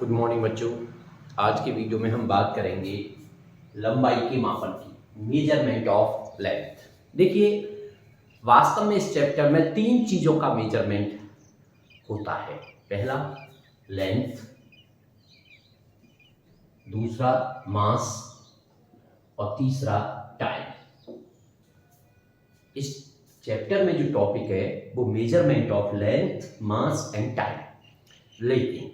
Good morning बच्चों। आज के वीडियो में हम बात करेंगे लंबाई के मापन की, मेजरमेंट ऑफ लेंथ। देखिए, वास्तव में इस चैप्टर में तीन चीज़ों का मेजरमेंट होता है। पहला लेंथ, दूसरा मास और तीसरा टाइम। इस चैप्टर में जो टॉपिक है वो measurement of length, mass and time. लेकिन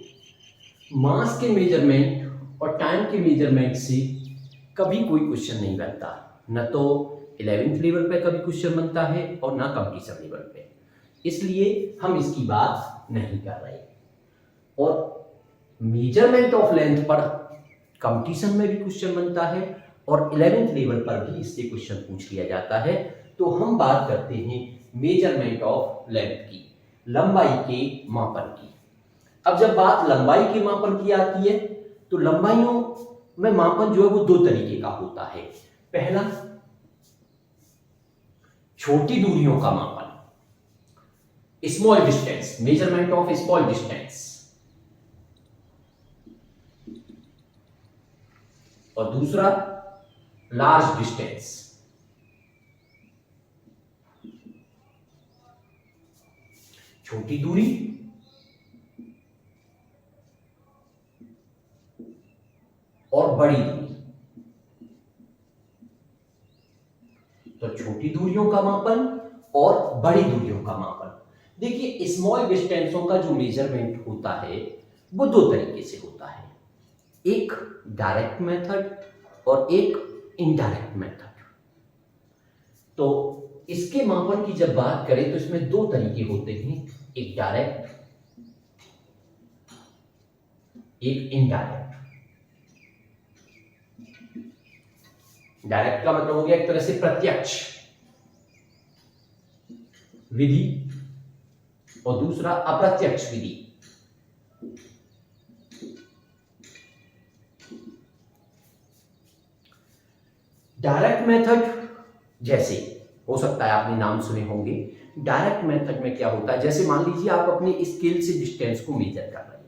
मास के मेजरमेंट और टाइम के मेजरमेंट से कभी कोई क्वेश्चन नहीं बनता, न तो 11th लेवल पे कभी क्वेश्चन बनता है और ना कंपटीशन लेवल पे, इसलिए हम इसकी बात नहीं कर रहे। और मेजरमेंट ऑफ लेंथ पर कंपटीशन में भी क्वेश्चन बनता है और 11th लेवल पर भी इससे क्वेश्चन पूछ लिया जाता है। तो हम बात करते हैं मेजरमेंट ऑफ लेंथ की, लंबाई के मापन की। अब जब बात लंबाई के मापन की आती है तो लंबाइयों में मापन जो है वो दो तरीके का होता है। पहला छोटी दूरियों का मापन, small distance, measurement of small distance, और दूसरा लार्ज डिस्टेंस। छोटी दूरी और बड़ी दूरी। तो छोटी दूरियों का मापन और बड़ी दूरियों का मापन। देखिए, स्मॉल डिस्टेंसों का जो मेजरमेंट होता है वो दो तरीके से होता है, एक डायरेक्ट मेथड और एक इनडायरेक्ट मेथड। तो इसके मापन की जब बात करें तो इसमें दो तरीके होते हैं, एक डायरेक्ट, एक इनडायरेक्ट। डायरेक्ट का मतलब हो गया एक तरह से प्रत्यक्ष विधि और दूसरा अप्रत्यक्ष विधि। डायरेक्ट मेथड जैसे हो सकता है आपने नाम सुने होंगे। डायरेक्ट मेथड में क्या होता है, जैसे मान लीजिए आप अपने स्केल से डिस्टेंस को मेजर कर रहे हो।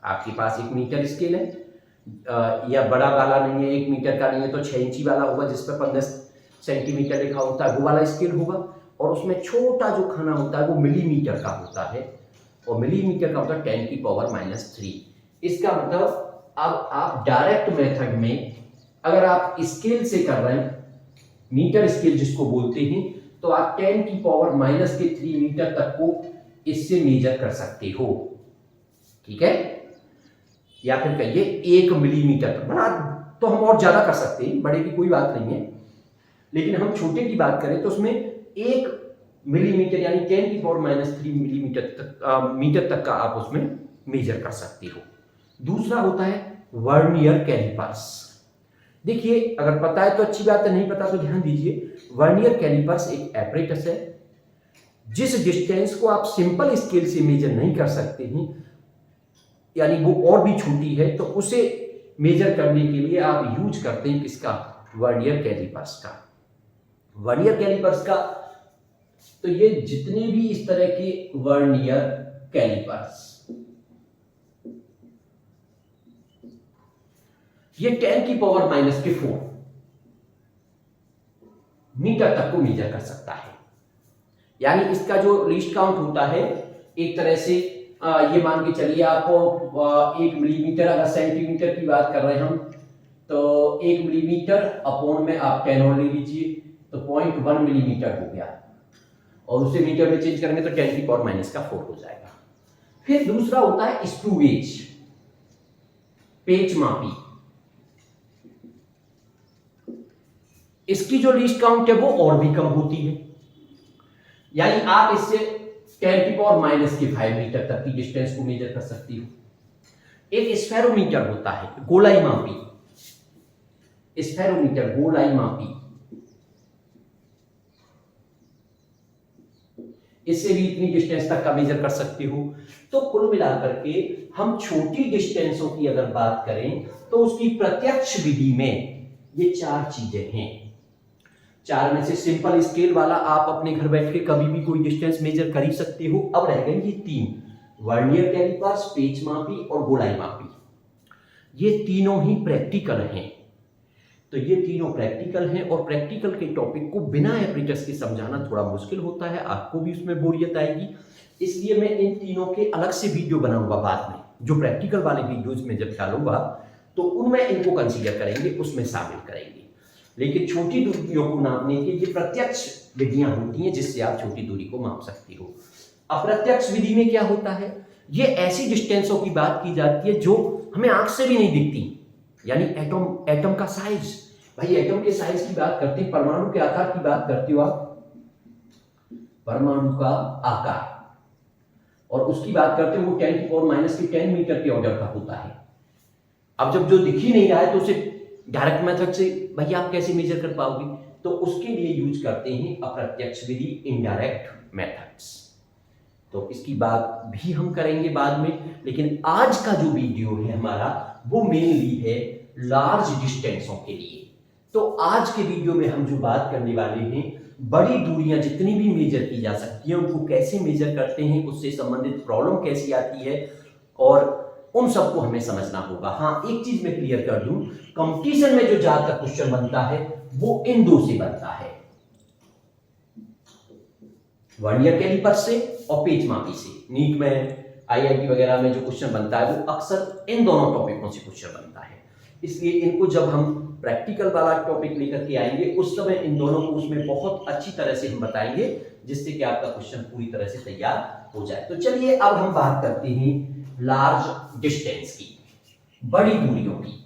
आपके पास 1 मीटर स्केल है, या बड़ा वाला नहीं है, 1 मीटर का नहीं है तो 6 इंची वाला होगा जिस पर 15 सेंटीमीटर लिखा होता है, वो वाला स्केल होगा। और उसमें छोटा जो खाना होता है वो मिलीमीटर का होता है, और मिलीमीटर का होता है 10 की पावर -3। इसका मतलब अब आप डायरेक्ट मेथड में अगर आप स्केल से कर रहे हैं, मीटर स्केल जिसको बोलते हैं, तो आप 10 की पावर -3 मीटर तक को इससे मेजर कर सकते हो। ठीक है, या फिर कहिए 1 मिलीमीटर। बड़ा तो हम और ज्यादा कर सकते हैं, बड़े की कोई बात नहीं है, लेकिन हम छोटे की बात करें तो उसमें 1 मिलीमीटर यानी 10 की पावर -3 मिलीमीटर तक मीटर तक का आप उसमें मेजर कर सकते हो। दूसरा होता है वर्नियर कैलिपर्स। देखिए, अगर पता है तो अच्छी बात है, नहीं पता तो ध्यान दीजिए। वर्नियर कैलिपर्स एक एपरेटस है, जिस डिस्टेंस को आप सिंपल स्केल से मेजर नहीं कर सकते हैं, यानी वो और भी छोटी है, तो उसे मेजर करने के लिए आप यूज करते हैं किसका, वर्नियर कैलिपर्स का। वर्नियर कैलिपर्स का तो ये जितने भी इस तरह के वर्नियर कैलिपर्स, ये 10 की पावर -4 मीटर तक को मेजर कर सकता है। यानी इसका जो लीस्ट काउंट होता है, एक तरह से ये मान के चलिए आपको 1 मिलीमीटर, अगर सेंटीमीटर की बात कर रहे हैं हम, तो 1 मिलीमीटर अपॉन में आप 10 और ले लीजिए तो 0.1 मिलीमीटर हो गया, और उसे मीटर में चेंज करेंगे तो 10 की पावर -4 हो जाएगा। फिर दूसरा होता है स्क्रू गेज, पेच मापी। इसकी जो लीस्ट काउंट है वो और भी कम होती है, यानी आप इससे 10 की पावर -5 मीटर तक की डिस्टेंस को मेजर कर सकती हो। एक स्फेरोमीटर होता है, गोलाई मापी, स्फेरोमीटर गोलाई मापी, इससे भी इतनी डिस्टेंस तक का मेजर कर सकती हो। तो कुल मिलाकर के हम छोटी डिस्टेंसों की अगर बात करें तो उसकी प्रत्यक्ष विधि में ये 4 चीजें हैं। 4 में से सिंपल स्केल वाला आप अपने घर बैठ के कभी भी कोई डिस्टेंस मेजर कर ही सकते हो। अब रह गई ये 3, वर्नियर कैलिपर्स, पेच मापी और गोलाई मापी, ये तीनों ही प्रैक्टिकल हैं। तो ये तीनों प्रैक्टिकल हैं और प्रैक्टिकल के टॉपिक को बिना एपरेटस के समझाना थोड़ा मुश्किल होता है, आपको भी उसमें बोरियत आएगी। इसलिए मैं इन तीनों के अलग से वीडियो बनाऊंगा बाद में, जो प्रैक्टिकल वाले वीडियोज में जब डालूंगा तो उनमें इनको कंसीडर करेंगे, उसमें शामिल करेंगे। लेकिन छोटी दूरियों को नापने के ये प्रत्यक्ष विधियां होती हैं जिससे आप छोटी दूरी को माप सकते हो। अप्रत्यक्ष विधि में क्या होता है, ये ऐसी डिस्टेंसों की बात की जाती है जो हमें आंख से भी नहीं दिखती, यानी एटम का साइज। भाई एटम के साइज की बात करते हैं, परमाणु के आकार की बात करते हो आप, परमाणु का आकार, और उसकी बात करते हो वो 10⁻⁻10 मीटर के ऑर्डर का होता है। अब जब जो दिख ही नहीं रहा है तो उसे डायरेक्ट मेथड से भाई आप कैसे मेजर कर पाओगे, तो उसके लिए यूज करते हैं अप्रत्यक्ष विधि, इनडायरेक्ट मेथड्स। तो इसकी बात भी हम करेंगे बाद में, लेकिन आज का जो वीडियो है हमारा वो मेनली है लार्ज डिस्टेंसों के लिए। तो आज के वीडियो में हम जो बात करने वाले हैं, बड़ी दूरियां जितनी भी मेजर की जा सकती हैं उनको कैसे मेजर करते हैं, उससे संबंधित प्रॉब्लम कैसी आती है, और उन सबको हमें समझना होगा। हाँ, एक चीज मैं क्लियर कर दूं, कंपटीशन में जो ज्यादातर क्वेश्चन बनता है वो इन दो से बनता है, वर्नियर कैलिपर से और पेच मापी से। नीट में, आईआईटी वगैरह में जो क्वेश्चन बनता है वो अक्सर इन दोनों टॉपिकों से क्वेश्चन बनता है। इसलिए इनको जब हम प्रैक्टिकल वाला टॉपिक लेकर के आएंगे उस समय इन दोनों को उसमें बहुत अच्छी तरह से हम बताएंगे, जिससे कि आपका क्वेश्चन पूरी तरह से तैयार हो जाए। तो चलिए अब हम बात करते हैं लार्ज डिस्टेंस की, बड़ी दूरियों की।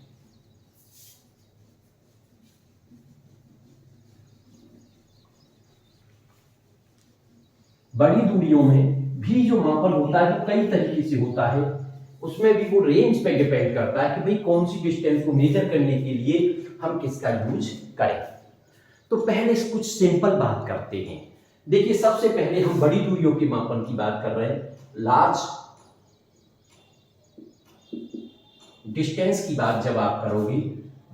बड़ी दूरियों में भी जो मापन होता है वो कई तरीके से होता है, उसमें भी वो रेंज पे डिपेंड करता है कि भाई कौन सी डिस्टेंस को मेजर करने के लिए हम किसका यूज करें। तो पहले कुछ सिंपल बात करते हैं। देखिए, सबसे पहले हम बड़ी दूरियों के मापन की बात कर रहे हैं। लार्ज डिस्टेंस की बात जब आप करोगे,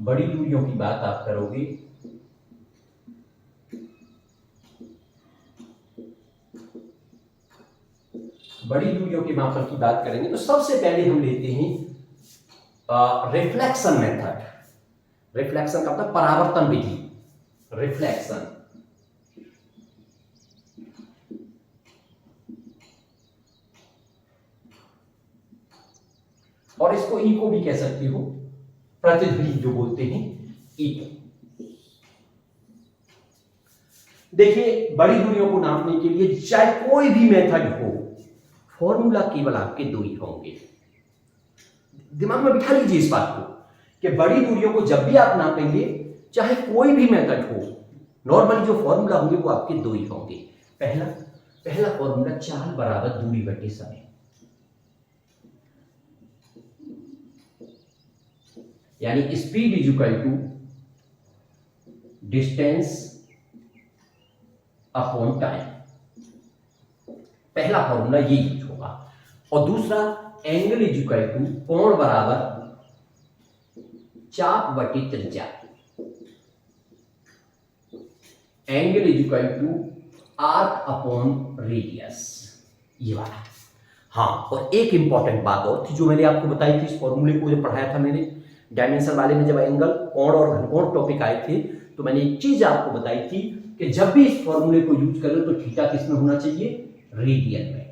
बड़ी दूरियों की बात आप करोगे, बड़ी दूरियों के मापन की बात करेंगे तो सबसे पहले हम लेते हैं रिफ्लेक्शन मेथड। रिफ्लेक्शन का मतलब परावर्तन विधि, रिफ्लेक्शन। और इसको इको भी कह सकते हो, प्रतिध्वनि जो बोलते हैं, इको। देखिए, बड़ी दूरियों को नापने के लिए चाहे कोई भी मेथड हो, फॉर्मूला केवल आपके दो ही होंगे। दिमाग में बिठा लीजिए इस बात को कि बड़ी दूरियों को जब भी आप नापेंगे, चाहे कोई भी मेथड हो, नॉर्मली जो फॉर्मूला होंगे वो आपके दो ही होंगे। पहला फॉर्मूला चाल बराबर दूरी बटे समय, यानी speed is equal to distance upon time. पहला फॉर्मूला ये यूज होगा। और दूसरा, एंगल इज इक्वल टू, कोण बराबर चाप बटे त्रिज्या। Angle is equal to arc upon radius, ये वाला। हाँ, और एक इंपॉर्टेंट बात और थी जो मैंने आपको बताई थी इस फॉर्मूले को जब पढ़ाया था मैंने डायमेंशन वाले में, जब एंगल, कोण और घनकोण टॉपिक आए थे, तो मैंने एक चीज आपको बताई थी कि जब भी इस फॉर्मूले को यूज करें तो थीटा किस में होना चाहिए, रेडियन में।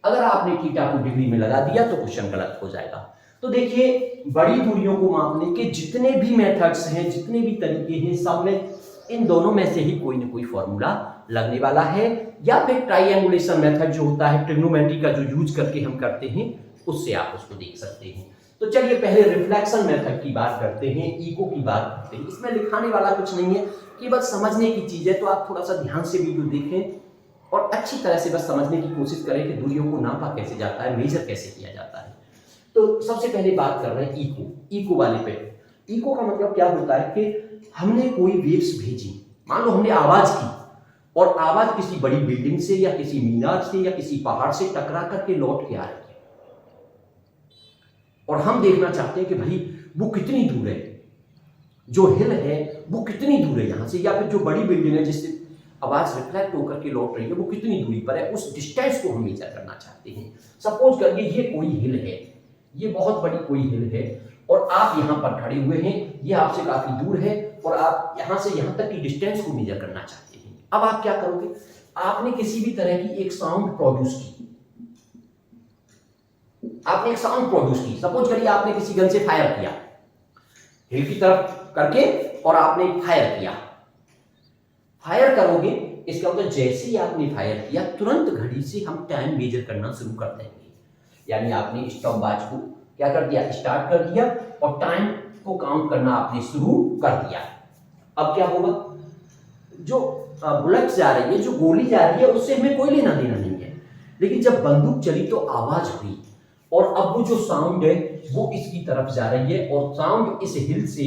अगर आपने थीटा को डिग्री में लगा दिया तो क्वेश्चन गलत हो जाएगा। तो देखिए, बड़ी दूरियों को मापने के जितने भी मेथड्स हैं, जितने भी तरीके हैं, सब में इन दोनों में से ही कोई ना कोई फॉर्मूला लगने वाला है, या फिर ट्राइएंगुलेशन मेथड जो होता है, ट्रिग्नोमेट्री का जो यूज करके हम करते हैं, उससे आप उसको देख सकते हैं। तो चलिए पहले रिफ्लेक्शन मेथड की बात करते हैं, इको की बात करते हैं। इसमें लिखाने वाला कुछ नहीं है, केवल समझने की चीज है, तो आप थोड़ा सा ध्यान से वीडियो देखें और अच्छी तरह से बस समझने की कोशिश करें कि दूरियों को नापा कैसे जाता है, मेजर कैसे किया जाता है। तो सबसे पहले बात कर रहे हैं इको वाले पे। इको का मतलब क्या होता है कि हमने कोई वेव्स भेजी, मान लो हमने आवाज की, और आवाज किसी बड़ी बिल्डिंग से या किसी मीनार से या किसी पहाड़ से टकरा करके लौट के आ रही है, और हम देखना चाहते हैं कि भाई वो कितनी दूर है, जो हिल है वो कितनी दूर है यहाँ से, या फिर जो बड़ी बिल्डिंग है जिससे आवाज रिफ्लेक्ट होकर के लौट रही है वो कितनी दूरी पर है, उस डिस्टेंस को हम मेजर करना चाहते हैं। सपोज करिए ये कोई हिल है, ये बहुत बड़ी कोई हिल है और आप यहाँ पर खड़े हुए हैं, ये आपसे काफी दूर है और आप यहाँ से यहाँ तक की डिस्टेंस को मेजर करना चाहते हैं। अब आप क्या करोगे, आपने किसी भी तरह की एक साउंड प्रोड्यूस की, आपने एक साउंड प्रोड्यूस की। सपोज करिए आपने किसी गन से फायर किया हिल की तरफ करके और आपने फायर किया। फायर करोगे, इसका मतलब जैसे ही आपने फायर किया तुरंत घड़ी से हम टाइम मेजर करना शुरू कर देंगे। यानी आपने स्टॉप वॉच को क्या कर दिया, स्टार्ट कर दिया और टाइम को काउंट करना आपने शुरू कर दिया। अब क्या होगा, जो बुलेट जा रही है, जो गोली जा रही है, उससे हमें कोई लेना देना नहीं है, लेकिन जब बंदूक चली तो आवाज हुई और अब वो जो साउंड है वो इसकी तरफ जा रही है और साउंड इस हिल से,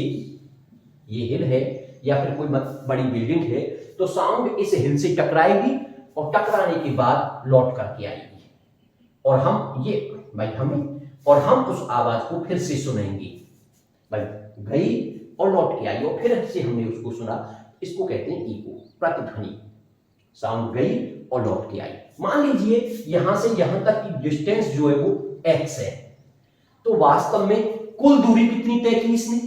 ये हिल है या फिर कोई बड़ी बिल्डिंग है, तो साउंड इस हिल से टकराएगी और टकराने के बाद लौट करके आएगी और हम ये भाई हमें और हम उस आवाज को फिर से सुनेंगे। भाई गई और लौट के आई और फिर से हमने उसको सुना, इसको कहते हैं इको, प्रतिध्वनि। साउंड गई और लौट के आई। मान लीजिए यहां से यहां तक की डिस्टेंस जो है वो x है, तो वास्तव में कुल दूरी कितनी तय की इसने,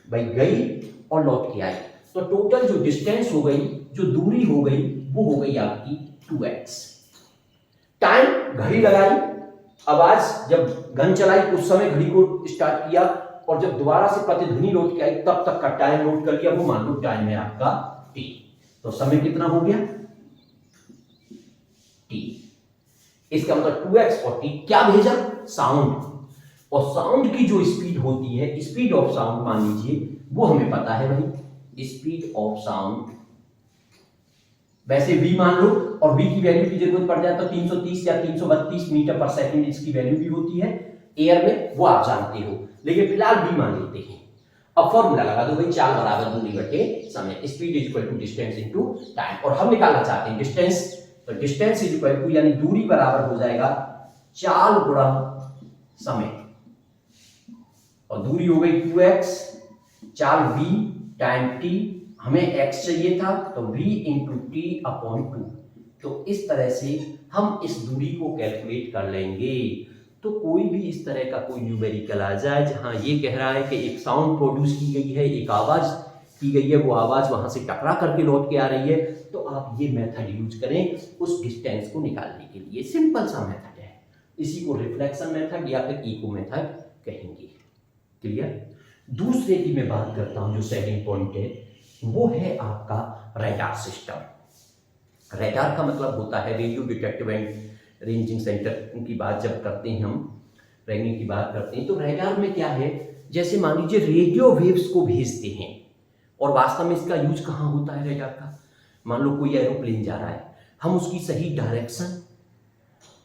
भाई गई और लौट के आई, तो टोटल जो डिस्टेंस हो गई, जो दूरी हो गई, वो हो गई आपकी 2x। टाइम घड़ी लगाई, आवाज जब गन चलाई उस समय घड़ी को स्टार्ट किया और जब दोबारा से प्रतिध्वनि लौट के आई तब तक का टाइम नोट कर लिया, वो मान लो टाइम है आपका t। तो समय कितना हो गया t। इसका मतलब 2x और t क्या भेजा, साउंड। और साउंड की जो स्पीड होती है, स्पीड ऑफ साउंड मान लीजिए, वो हमें पता है भाई, स्पीड ऑफ साउंड वैसे v मान लो और v की वैल्यू की जरूरत पड़ जाए तो 330 या 332 मीटर पर सेकंड इसकी वैल्यू भी होती है एयर में, वो आप जानते हो, लेकिन फिलहाल v मान लेते हैं। अब फॉर्मूला लगा दो भाई, चाल बराबर दूरी बटे समय, speed is equal to distance into time. और हम निकालना चाहते हैं डिस्टेंस, तो डिस्टेंस इज इक्वल टू यानी दूरी बराबर हो जाएगा चाल गुणा समय, और दूरी हो गई 2x, चाल v, टाइम t, हमें x चाहिए था तो v इंटू टी अपॉन 2। तो इस तरह से हम इस दूरी को कैलकुलेट कर लेंगे। तो कोई भी इस तरह का कोई न्यूमेरिकल आ जाए जहां ये कह रहा है कि एक साउंड प्रोड्यूस की गई है, एक आवाज की गई है, वो आवाज वहां से टकरा करके लौट के आ रही है, तो आप ये मेथड यूज करें उस डिस्टेंस को निकालने के लिए। सिंपल सा मेथड है, इसी को रिफ्लेक्शन मेथड या फिर इको मेथड कहेंगे। क्लियर। दूसरे की मैं बात करता हूं, जो सेकंड पॉइंट है वो है आपका रडार सिस्टम। रडार का मतलब होता है radio detective and ranging centre की बात जब करते हैं हम, रैंकिंग की बात करते हैं, तो रडार में क्या है, जैसे मान लीजिए रेडियो वेव्स को भेजते हैं और वास्तव में इसका यूज कहाँ होता है रडार का। मान लो कोई एरोप्लेन जा रहा है, हम उसकी सही डायरेक्शन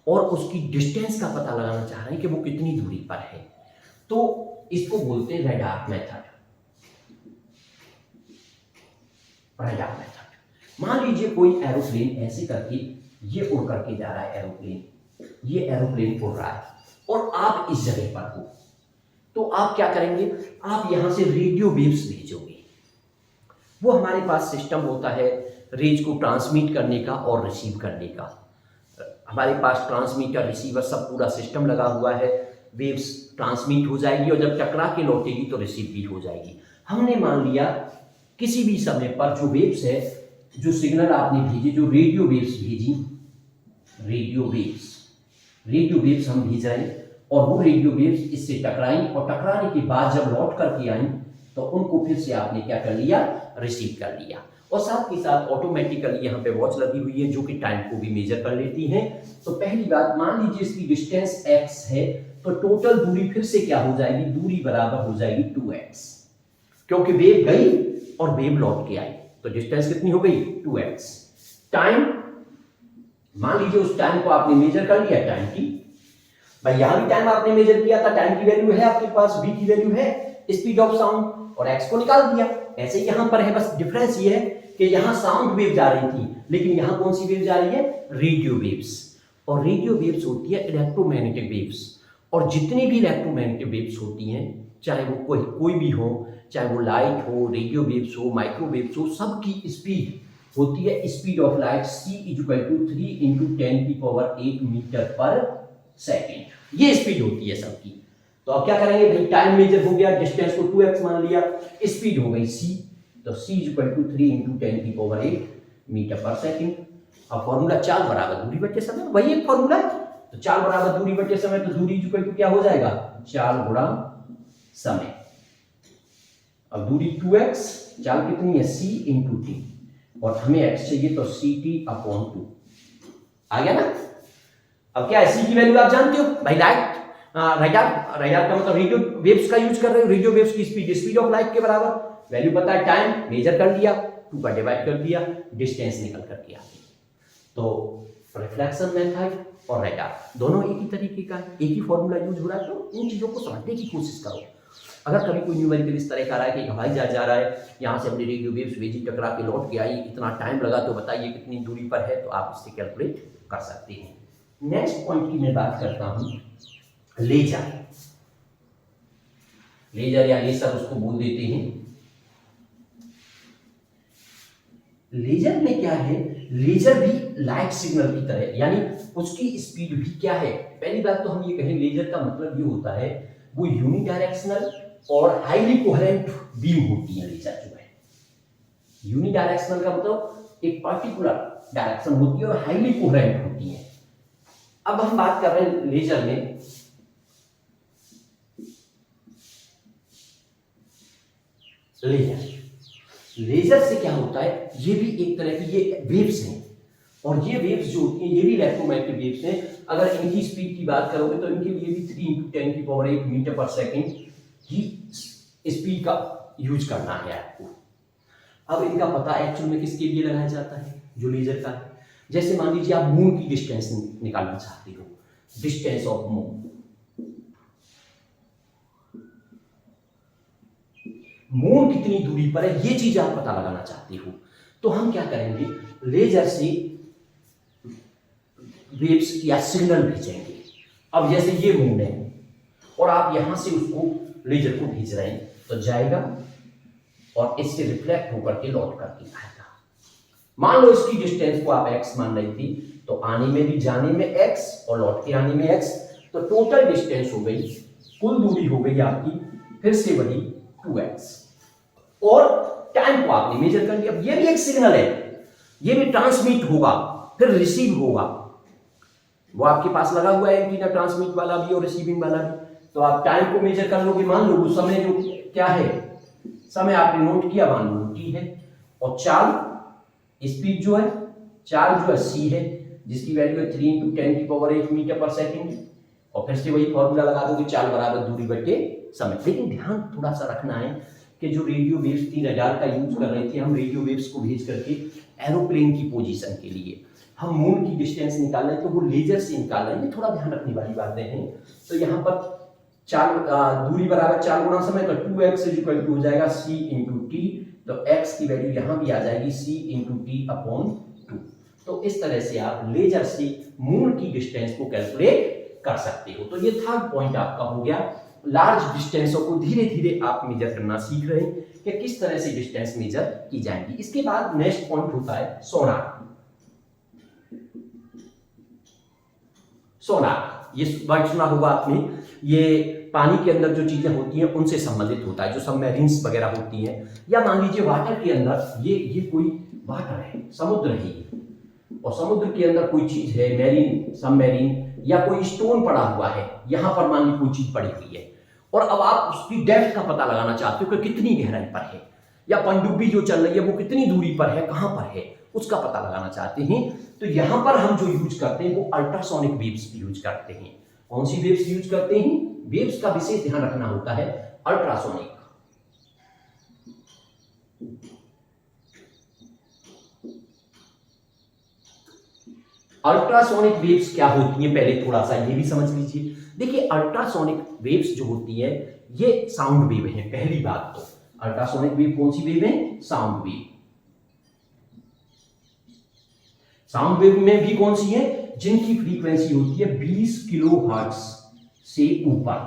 और उसकी डिस्टेंस का पता लगाना चाह रहे हैं कि वो कितनी दूरी पर है, तो इसको बोलते हैं रडार मेथड। Radar method. मान लीजिए कोई एरोप्लेन ऐसे करके ये उड़ करके जा रहा है, एरोप्लेन, ये एरोप्लेन उड़ रहा है और आप इस जगह पर हो, तो आप क्या करेंगे, आप यहां से रेडियो वेव्स भेजोगे। वो हमारे पास सिस्टम होता है रेंज को ट्रांसमिट करने का और रिसीव करने का। हमारे पास ट्रांसमीटर रिसीवर सब पूरा सिस्टम लगा हुआ है, वेव्स ट्रांसमिट हो जाएगी और जब टकरा के लौटेगी तो रिसीव भी हो जाएगी। हमने मान लिया किसी भी समय पर जो वेव्स है, जो सिग्नल आपने भेजी, जो रेडियो वेव्स भेजी, रेडियो वेव्स हम भेज रहे हैं और वो रेडियो वेव्स इससे टकराई और टकराने के बाद जब लौट करके आई तो उनको फिर से आपने क्या कर लिया, रिसीव कर लिया। और साथ के साथ ऑटोमेटिकली यहाँ पे वॉच लगी हुई है जो कि टाइम को भी मेजर कर लेती है। तो पहली बात, मान लीजिए इसकी डिस्टेंस x है तो टोटल दूरी फिर से क्या हो जाएगी, दूरी बराबर हो जाएगी 2x, क्योंकि वेव गई और वेव लौट के आई, तो डिस्टेंस कितनी हो गई 2x। टाइम, मान लीजिए उस टाइम को आपने मेजर कर लिया, टाइम की, भाई यहां भी टाइम आपने मेजर किया था, टाइम की वैल्यू है आपके पास, v की वैल्यू है, स्पीड ऑफ साउंड, और x को निकाल दिया। ऐसे यहां पर है, बस डिफरेंस ये है कि यहां साउंड वेव जा रही थी, लेकिन यहां कौन सी वेव जा रही है, रेडियो वेव्स। और रेडियो वेव्स होती है इलेक्ट्रोमैग्नेटिक वेव्स, और जितनी भी इलेक्ट्रोमैग्नेटिक वेव्स होती हैं, चाहे वो कोई भी हो, चाहे वो लाइट हो, रेडियो वेव्स हो, माइक्रोवेव्स हो, सबकी स्पीड होती है speed of light c equal to 3 into 10⁸ metre पर सेकेंड। ये स्पीड होती है सबकी। तो अब क्या करेंगे भाई, टाइम मेजर हो गया, डिस्टेंस को 2x मान लिया, स्पीड हो गई c, तो c equal to 3 into 10⁸ metre पर सेकेंड। अब फॉर्मूला चाल बराबर दूरी बटे समय, वही एक फॉर्मूला है। तो चाल बराबर दूरी बटे समय, तो दूरी इक्वल टू क्या हो जाएगा, चाल गुणा समय। अब दूरी 2x, चाल कितनी है c इंटू टी, और हमें x चाहिए तो ct/2 आ गया ना। अब क्या है, c की वैल्यू आप जानते हो भाई, लाइट रडार का मतलब रेडियो वेव्स का यूज कर रहे हो, रेडियो वेव्स की स्पीड ऑफ लाइट के बराबर, वैल्यू पता है, टाइम मेजर कर लिया, 2 का डिवाइड कर दिया, डिस्टेंस निकल करके आ गई। तो रिफ्लेक्शन मेथड और रडार दोनों एक ही तरीके का है, एक ही फॉर्मूला यूज हो रहा है। तो इन चीजों को समझने की कोशिश करो। अगर कभी कोई न्यूमेरिकल इस तरह का रहा है कि हवाई जहाज जा रहा है, यहाँ से अपनी रेडियो वेव्स भेजी, टकरा के लौट के आई, इतना टाइम लगा, तो बताइए कितनी दूरी पर है, तो आप इससे कैलकुलेट कर सकते हैं। नेक्स्ट पॉइंट की मैं बात करता हूँ, लेजर। लेजर या लेसर उसको बोल देते हैं। लेजर में क्या है, लेजर भी लाइट सिग्नल की तरह, यानी उसकी स्पीड भी क्या है। पहली बात तो हम ये कहें, लेजर का मतलब ये होता है वो यूनिडायरेक्शनल और हाईली कोहेरेंट बीम होती है। लेजर जो है यूनिडायरेक्शनल का मतलब एक पर्टिकुलर डायरेक्शन होती है और हाईली कोहेरेंट होती है। अब हम बात कर रहे हैं लेजर में, लेजर से क्या होता है, ये भी एक तरह की ये वेव्स हैं, और ये वेव्स जो होती हैं ये भी इलेक्ट्रोमैग्नेटिक वेव्स हैं। अगर इनकी स्पीड की बात करोगे तो इनके लिए भी 3 इंटू 10⁸ मीटर पर सेकेंड की स्पीड का यूज करना है आपको। अब इनका पता एक्चुअल में किसके लिए लगाया जाता है, जो लेजर का है। जैसे मान लीजिए आप मून की डिस्टेंस निकालना चाहते हो, डिस्टेंस ऑफ मून, मून कितनी दूरी पर है, ये चीज आप पता लगाना चाहते हो, तो हम क्या करेंगे, लेजर से वेव्स या सिग्नल भेजेंगे। अब जैसे ये मून है और आप यहां से उसको लेजर को भेज रहे हैं, तो जाएगा और इससे रिफ्लेक्ट होकर के लौट करके आएगा। मान लो इसकी डिस्टेंस को आप x मान रही थी, तो आने में भी, जाने में x और लौट के आने में x, तो टोटल डिस्टेंस हो गई, कुल दूरी हो गई आपकी फिर से वही 2x, और टाइम को आपने मेजर कर लिया। अब ये भी एक सिग्नल है, ये भी ट्रांसमिट होगा फिर रिसीव होगा, वो आपके पास लगा हुआ है एंटीना, ट्रांसमिट वाला भी और रिसीविंग वाला भी। तो आप टाइम को मेजर कर लोगे, मान लो वो समय जो क्या है, समय आपने नोट किया, मान लो t है, और चाल स्पीड जो है, चाल जो है c है, जिसकी वैल्यू है 3 इंटू 10⁸ मीटर पर सेकेंड, और फिर से वही फॉर्मूला लगा दोगे, चाल बराबर दूरी बटे समय। लेकिन ध्यान थोड़ा सा रखना है कि जो रेडियो वेव्स 3000 का यूज कर रहे थे हम, रेडियो वेव्स को भेज करके एरोप्लेन की पोजीशन के लिए हम मून की डिस्टेंस निकाल रहे हैं, तो वो लेजर से निकाल रहे हैं, थोड़ा ध्यान रखने वाली बातें हैं। तो यहाँ पर चाल दूरी बराबर चाल गुणा समय, तो 2x इक्वल टू हो जाएगा c इंटू टी, तो x की वैल्यू यहाँ भी आ जाएगी c इंटू टी/2। तो इस तरह से आप लेजर से मून की डिस्टेंस को कैलकुलेट कर सकते हो। तो ये थर्ड पॉइंट आपका हो गया, लार्ज डिस्टेंसों को धीरे धीरे आप मेजर करना सीख रहे हैं कि किस तरह से डिस्टेंस मेजर की जाएंगी। इसके बाद नेक्स्ट पॉइंट होता है सोनार। सोनार, ये वर्ड सुना होगा आपने, ये पानी के अंदर जो चीजें होती हैं उनसे संबंधित होता है, जो सबमरीन्स वगैरह होती हैं, या मान लीजिए वाटर के अंदर, ये कोई वाटर है, समुद्र है, और समुद्र के अंदर कोई चीज है, मैरीन, सबमरीन, या कोई स्टोन पड़ा हुआ है, यहां पर मान ली कोई चीज पड़ी हुई है, और अब आप उसकी डेप्थ का पता लगाना चाहते हो कि कितनी गहराई पर है, या पनडुब्बी जो चल रही है वो कितनी दूरी पर है, कहां पर है, उसका पता लगाना चाहते हैं। तो यहां पर हम जो यूज करते हैं वो अल्ट्रासोनिक वेव्स यूज करते हैं। कौन सी वेव्स यूज करते हैं, वेव्स का विशेष ध्यान रखना होता है, अल्ट्रासोनिक। अल्ट्रासोनिक वेव्स क्या होती हैं, पहले थोड़ा सा ये भी समझ लीजिए। देखिए अल्ट्रासोनिक वेव्स जो होती है ये साउंड वेव है। पहली बात तो अल्ट्रासोनिक वेव कौन सी वेव है, साउंड वेव। साउंड वेव में भी कौन सी है, जिनकी फ्रीक्वेंसी होती है 20 किलोहर्ट्ज से ऊपर,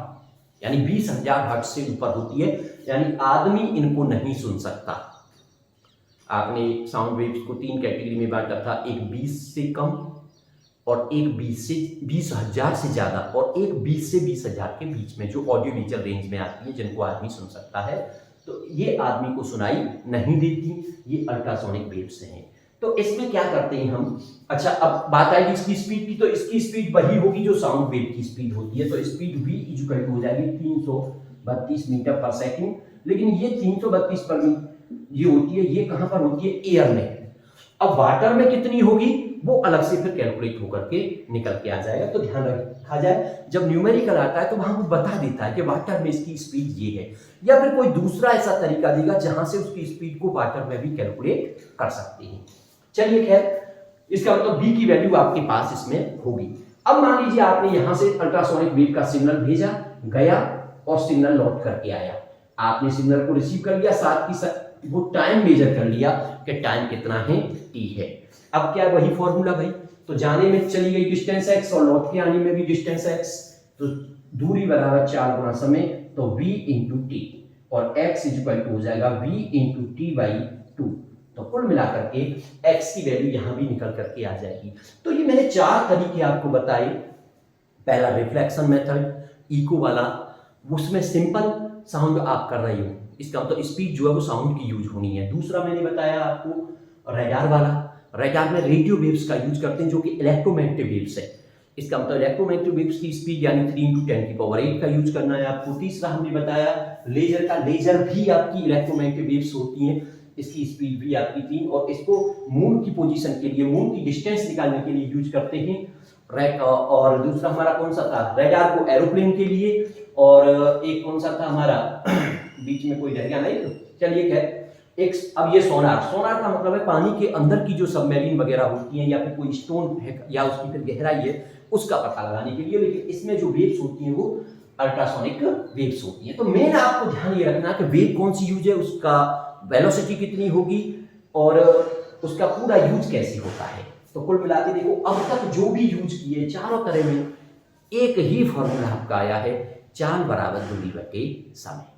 यानी 20,000 हर्ट्ज से ऊपर होती है, यानी आदमी इनको नहीं सुन सकता। आपने साउंड वेव्स को 3 कैटेगरी में बांटा था, एक 20 से कम और एक 20,000 से ज़्यादा और एक 20 से 20,000 के बीच में, जो ऑडियो विजुअल रेंज में आती है, जिनको आदमी सुन सकता है। तो ये आदमी को सुनाई नहीं देती, ये अल्ट्रासोनिक वेव्स हैं। तो इसमें क्या करते हैं हम, अच्छा अब बात आएगी इसकी स्पीड की, तो इसकी स्पीड वही होगी जो साउंड वेव की स्पीड होती है। तो स्पीड v इक्वल हो जाएगी 332 मीटर पर सेकंड। लेकिन ये 332 पर ये होती है, ये कहां पर होती है, एयर में। अब वाटर में कितनी होगी वो अलग से फिर कैलकुलेट होकर के निकल के आ जाएगा। तो ध्यान रखा जाए, जब न्यूमेरिकल आता है तो वहां वो बता देता है कि वाटर में इसकी स्पीड ये है, या फिर कोई दूसरा ऐसा तरीका देगा जहां से उसकी स्पीड को वाटर में भी कैलकुलेट कर सकते हैं। चलिए खैर, इसका मतलब v की वैल्यू आपके पास इसमें होगी। अब मान लीजिए आपने यहां से अल्ट्रासोनिक वेव का सिग्नल भेजा, गया और सिग्नल लौट करके आया। आपने सिग्नल को रिसीव कर लिया, साथ ही साथ वो टाइम मेजर कर लिया कि टाइम कितना है, t है। अब क्या वही फॉर्मूला भाई, तो जाने में चली गई डिस्टेंस x और लौट के आने में भी डिस्टेंस x, तो दूरी बराबर 4 गुना समय, तो v इंटू टी, और x इक्वल टू हो जाएगा v इंटू टी बाई 2। तो कुल मिलाकर के x की वैल्यू यहां भी निकल करके आ जाएगी। तो ये मैंने 4 तरीके आपको बताए। पहला रिफ्लेक्शन मेथड, इको वाला, उसमें सिंपल साउंड आप कर रहे हो, इसका मतलब स्पीड जो है वो साउंड की यूज होनी है। दूसरा मैंने बताया आपको रडार वाला, रडार में रेडियो वेव्स का यूज करते हैं जो कि इलेक्ट्रोमैग्नेटिक वेव्स है। इसका मतलब इलेक्ट्रोमैग्नेटिक वेव्स की स्पीड यानी 3 × 10⁸ का यूज करना है आपको। तीसरा हमने बताया लेजर का, लेजर भी आपकी इलेक्ट्रोमैग्नेटिक वेव्स होती हैं, इसकी स्पीड भी आपकी 3, और इसको मून की पोजीशन के लिए, मून की डिस्टेंस निकालने के लिए यूज करते हैं। और दूसरा हमारा कौन सा था, रडार को एरोप्लेन के लिए, और एक कौन सा था हमारा बीच में कोई रह गया नहीं, तो चलिए खैर एक, अब ये सोनार, सोनार का मतलब है पानी के अंदर की जो सबमरीन वगैरह होती हैं, या फिर कोई स्टोन है या उसकी फिर गहराई है, उसका पता लगाने के लिए। लेकिन इसमें जो वेव्स होती हैं वो अल्ट्रासोनिक वेव्स होती हैं। तो मेन आपको ध्यान ये रखना कि वेव कौन सी यूज है, उसका वेलोसिटी कितनी होगी, और उसका पूरा यूज कैसे होता है। तो कुल मिला के देखो, अब तक जो भी यूज किए चारों तरह में एक ही फॉर्मूला आपका आया है, चाल बराबर दूरी बटे समय।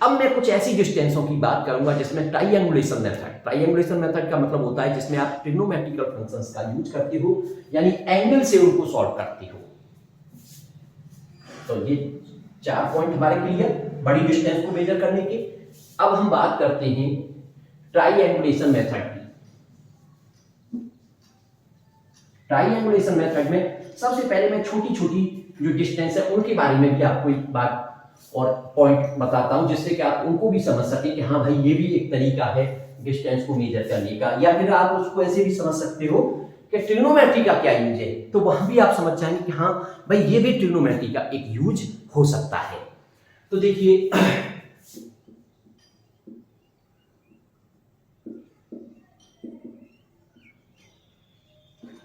अब मैं कुछ ऐसी डिस्टेंसों की बात करूंगा जिसमें ट्राइएंगुलेशन मेथड, ट्राइएंगुलेशन मेथड का मतलब होता है जिसमें आप ट्रिग्नोमेट्रिकल फंक्शंस का यूज करते हो, यानी एंगल से उनको सॉल्व करते हो। तो ये 4 पॉइंट हमारे क्लियर बड़ी डिस्टेंस को मेजर करने के। अब हम बात करते हैं ट्राइएंगुलेशन मेथड की। ट्राइएंगुलेशन मेथड में सबसे पहले मैं छोटी छोटी जो डिस्टेंस है उनके बारे में भी आपको एक बात और पॉइंट बताता हूं, जिससे कि आप उनको भी समझ सके कि हाँ भाई ये भी एक तरीका है डिस्टेंस को मेजर करने का। या फिर आप उसको ऐसे भी समझ सकते हो कि ट्रिग्नोमेट्री का क्या यूज है, तो वहां भी आप समझ जाएंगे कि हाँ भाई ये भी ट्रिग्नोमेट्री का एक यूज हो सकता है। तो देखिए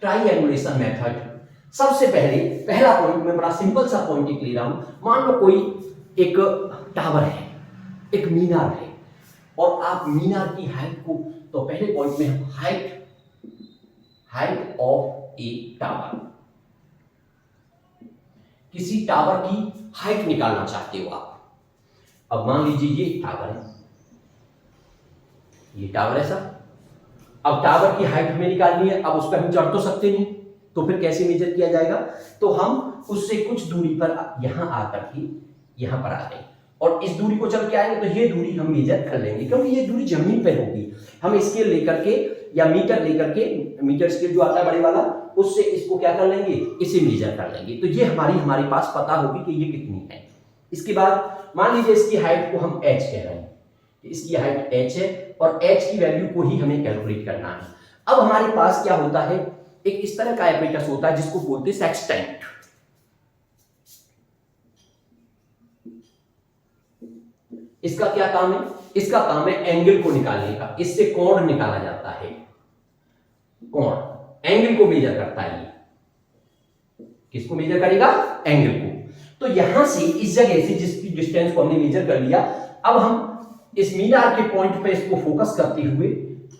ट्राइएंगुलेशन मेथड, सबसे पहले पहला पॉइंट में बड़ा सिंपल सा पॉइंट एक ले रहा हूं। मान लो कोई एक टावर है, एक मीनार है, और आप मीनार की हाइट को, तो पहले पॉइंट में हाइट ऑफ ए टावर, किसी टावर की हाइट निकालना चाहते हो आप। अब मान लीजिए ये टावर है, ये टावर है सर। अब टावर की हाइट हमें निकालनी है, अब उस पर हम चढ़ तो सकते नहीं, तो फिर कैसे मेजर किया जाएगा, तो हम उससे कुछ दूरी पर यहां आकर के यहां पर आ गए और इस दूरी को चल के आएंगे, तो ये दूरी हम मेजर कर लेंगे, क्योंकि ये दूरी जमीन पर होगी। हम स्केल लेकर के या मीटर लेकर के, मीटर स्केल जो आता है बड़े वाला, उससे इसको क्या कर लेंगे, इसे मेजर कर लेंगे। तो ये हमारे पास पता होगी कि ये कितनी है। इसके बाद मान लीजिए इसकी हाइट को हम h कह रहे हैं, इसकी हाइट h है और h की वैल्यू को ही हमें कैलकुलेट करना है। अब हमारे पास क्या होता है, एक इस तरह का एपरेटस होता है जिसको बोलते हैं सेक्सटेंट। इसका क्या काम है, इसका काम है एंगल को निकालने का। इससे कोण निकाला जाता है, कोण एंगल को मेजर करता है। ये किसको मेजर करेगा, एंगल को। तो यहां से इस जगह से जिसकी डिस्टेंस को हमने मेजर कर लिया, अब हम इस मीनार के पॉइंट पे इसको फोकस करते हुए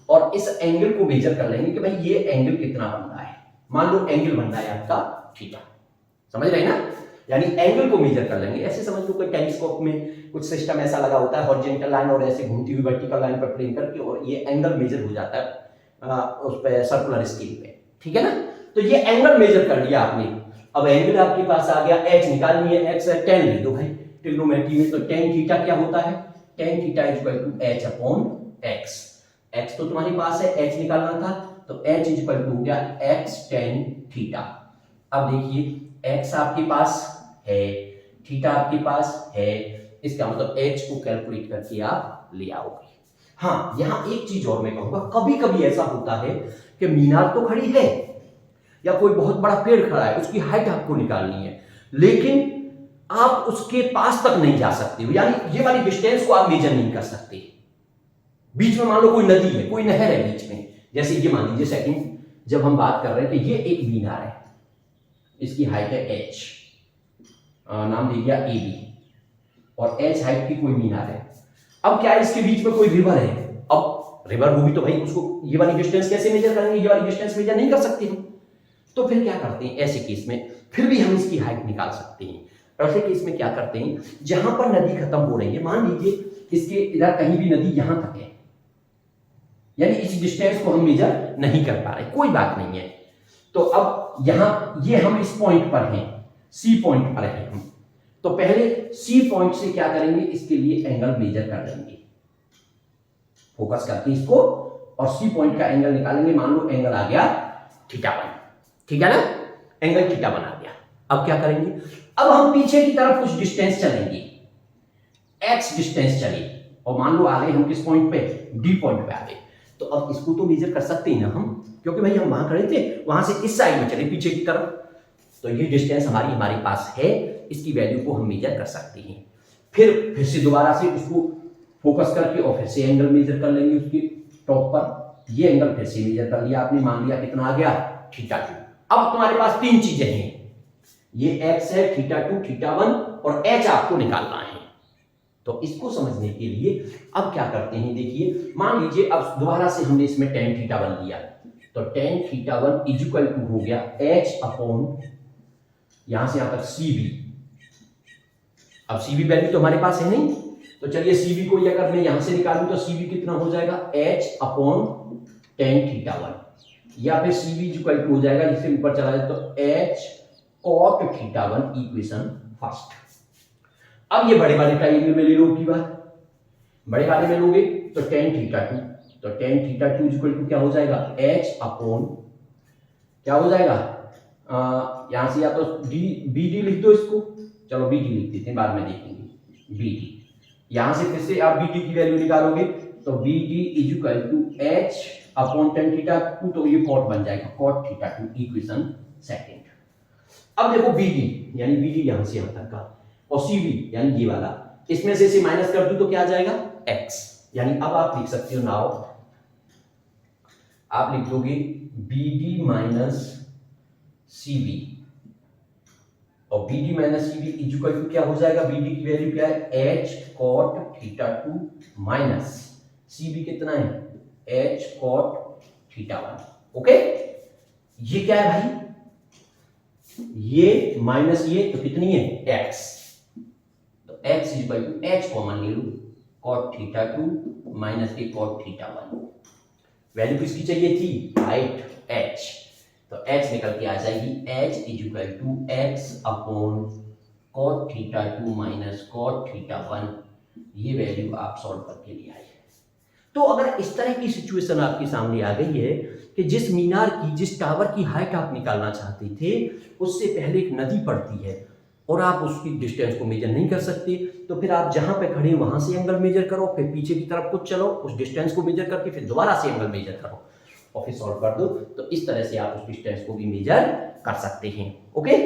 और इस एंगल को मेजर कर लेंगे कि भाई ये एंगल कितना बन रहा है। मान लो एंगल बन रहा है आपका थीटा, समझ रहे हैं ना। यानी एंगल को मेजर कर लेंगे। ऐसे समझ लो कोई टेलीस्कोप में कुछ सिस्टम ऐसा लगा होता है हॉरिजॉन्टल लाइन और ऐसे घूमती हुई वर्टिकल लाइन पर प्लेन करके, और ये एंगल मेजर हो जाता है उस पे सर्कुलर स्केल पे, ठीक है ना। तो ये एंगल मेजर कर लिया आपने। अब एंगल आपके पास आ गया, एच निकालनी है, एक्स है, टेन लिख दो भाई ट्रिग्नोमेट्री में। तो टेन थीटा क्या होता है, tan theta is equal to H upon X. X तो तुम्हारे पास है, एच निकालना था, तो एच इज इक्वल टू हो गया एक्स टेन थीटा। अब देखिए एक्स आपके पास है, थीटा आपके पास है, इसका मतलब एच को कैलकुलेट करके आप ले आओगे। हाँ, यहां एक चीज और मैं कहूंगा, कभी कभी ऐसा होता है कि मीनार तो खड़ी है या कोई बहुत बड़ा पेड़ खड़ा है, उसकी हाइट आपको निकालनी है, लेकिन आप उसके पास तक नहीं जा सकते हो, यानी ये वाली डिस्टेंस को आप मेजर नहीं कर सकते। बीच में मान लो कोई नदी है, कोई नहर है बीच में, जैसे ये मान लीजिए सेकंड जब हम बात कर रहे हैं कि ये एक मीनार है, इसकी हाइट है एच, नाम दे दिया ए बी, और एच हाइट की कोई मीनार है। अब क्या है, इसके बीच में कोई रिवर है। अब रिवर होगी तो भाई उसको ये वाली डिस्टेंस कैसे मेजर करेंगे, ये वाली डिस्टेंस मेजर नहीं कर सकते हम। तो फिर क्या करते हैं ऐसे केस में, फिर भी हम इसकी हाइट निकाल सकते हैं। ऐसे केस में क्या करते हैं, जहां पर नदी खत्म हो रही है, मान लीजिए इसके इधर कहीं भी नदी यहां तक है, यानी इस डिस्टेंस को हम मेजर नहीं कर पा रहे, कोई बात नहीं है। तो अब यहां ये हम इस पॉइंट पर हैं, सी पॉइंट पर हैं हम, तो पहले सी पॉइंट से क्या करेंगे, इसके लिए एंगल मेजर कर लेंगे, फोकस करके इसको, और सी पॉइंट का एंगल निकालेंगे। मान लो एंगल आ गया थीटा वन, ठीक है ना, एंगल थीटा वन आ गया। अब क्या करेंगे, अब हम पीछे की तरफ कुछ डिस्टेंस चलेंगे, एक्स डिस्टेंस चले, और मान लो आ गए हम किस पॉइंट पे, डी पॉइंट पे आ गए। तो अब इसको तो मेजर कर सकते हैं ना हम, क्योंकि भाई हम वहां खड़े थे, वहां से इस साइड में चले पीछे की तरफ, तो ये डिस्टेंस हमारे पास है, इसकी वैल्यू को हम मेजर कर सकते हैं। फिर से दोबारा से उसको फोकस करके और फिर से एंगल मेजर कर लेंगे उसके टॉप पर। ये एंगल फिर से मेजर कर लिया आपने, मान लिया कितना आ गया, थीटा टू। अब तुम्हारे पास तीन चीजें हैं, ये एक्स है, थीटा टू, थीटा वन, और एच आपको निकालना है। तो इसको समझने के लिए अब क्या करते हैं, देखिए मान लीजिए अब दोबारा से हमने इसमें टेन थीटा वन लिया, तो tan theta one is equal to हो गया एच अपॉन यहां से यहां तक सी बी। अब सी बी वैल्यू तो हमारे पास है नहीं, तो चलिए सी बी को अगर मैं यहां से निकालूं तो सी बी कितना हो जाएगा, H upon tan theta one, या फिर सी बी इक्वल टू हो जाएगा, जिससे ऊपर चला जाए तो H cot theta one, equation first. अब ये बड़े वाले ट्रायंगल में ले लो की बात, बड़े वाले में लोगे तो टेन थीटा टू, तो tan theta two equal to क्या हो जाएगा, एच अपॉन क्या हो जाएगा, यहां से या तो डी बी डी लिख दो इसको, चलो बी डी लिख देते हैं, बाद में देखेंगे बी डी। यहां से फिर से आप बी डी की वैल्यू निकालोगे तो B D is equal to H upon tan theta two, तो ये कॉट बन जाएगा, cot theta two, equation second. अब देखो बी डी यानी बी डी यहां से यहां तक का, और सी बी यानी ये वाला, इसमें से इसे माइनस कर दूं तो क्या आ जाएगा, एक्स। यानी अब आप लिख सकते हो, नाउ आप लिख दोगे B D minus C B, और B D minus C B is equal to क्या हो जाएगा, बी डी की वैल्यू क्या है, H cot theta two minus C B कितना है, H cot theta one. Okay, ये क्या है भाई, ये माइनस ये तो कितनी है, एक्स, तो X is equal to H common ले लो, कॉट थीटा टू माइनस के कॉट थीटा वन। वैल्यू किसकी चाहिए थी, हाइट एच, तो h निकल के आ जाएगी h is equal to X upon cot theta two minus cot theta one. ये वैल्यू आप सॉल्व करके ले आए। तो अगर इस तरह की सिचुएशन आपके सामने आ गई है कि जिस मीनार की, जिस टावर की हाइट आप निकालना चाहते थे, उससे पहले एक नदी पड़ती है और आप उसकी डिस्टेंस को मेजर नहीं कर सकते, तो फिर आप जहां पे खड़े वहां से एंगल मेजर करो, फिर पीछे की तरफ कुछ चलो, उस डिस्टेंस को मेजर करके फिर दोबारा से एंगल मेजर करो और फिर सॉल्व कर दो। तो इस तरह से आप उस डिस्टेंस को भी मेजर कर सकते हैं। ओके,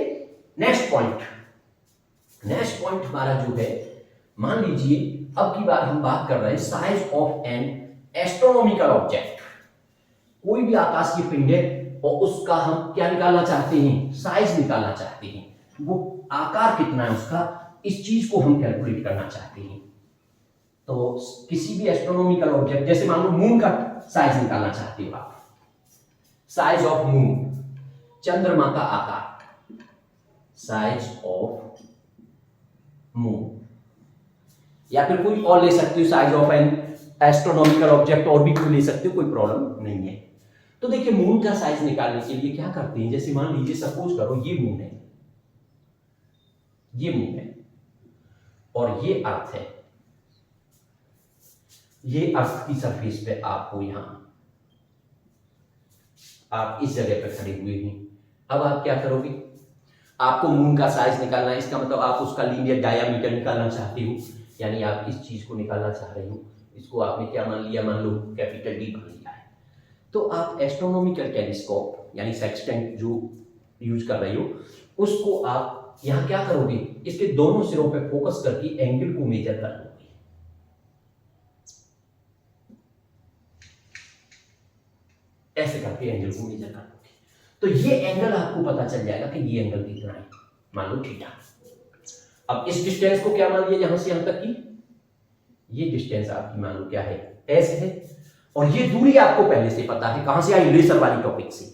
नेक्स्ट पॉइंट हमारा जो है, मान लीजिए अब की बार हम बात कर रहे हैं size of N astronomical object. कोई भी आकाशीय पिंड है और उसका हम क्या निकालना चाहते हैं, साइज निकालना चाहते हैं, वो आकार कितना है उसका, इस चीज को हम कैलकुलेट करना चाहते हैं। तो किसी भी एस्ट्रोनॉमिकल ऑब्जेक्ट, जैसे मान लो मून का साइज निकालना चाहते हो आप, साइज ऑफ मून, चंद्रमा का आकार, साइज ऑफ मून, या फिर कोई और ले सकते हो, size of N astronomical object, और भी कोई ले सकते हो, कोई प्रॉब्लम नहीं है। तो देखिए मून का साइज निकालने के लिए क्या करते हैं, जैसे मान लीजिए सपोज करो ये मून है, ये मून है और ये अर्थ है, ये अर्थ की सरफेस पे आपको यहां, आप इस जगह पे खड़े हुए हैं। अब आप क्या करोगे, आपको मून का साइज निकालना है, इसका मतलब आप उसका लीनियर डायमीटर निकालना चाहते हो, यानी आप इस चीज को निकालना चाह रहे हो। इसको आपने क्या मान लिया, मान लो कैपिटल डी मान लिया है। तो आप एस्ट्रोनॉमिकल टेलीस्कोप यानी सेक्सटेंट जो यूज कर रहे हो, उसको आप यहां क्या करोगे, इसके दोनों सिरों पे फोकस करके एंगल को मेजर कर लोगे। ऐसे करके एंगल को मेजर कर लोगे, तो ये एंगल आपको पता चल जाएगा कि ये एंगल कितना है, मान लो थीटा। अब इस डिस्टेंस को क्या मान लिया, यहां से यहां तक की ये डिस्टेंस आपकी मान लो क्या है, एस है, और ये दूरी आपको पहले से पता है, कहां से आई, लेसर वाली टॉपिक से,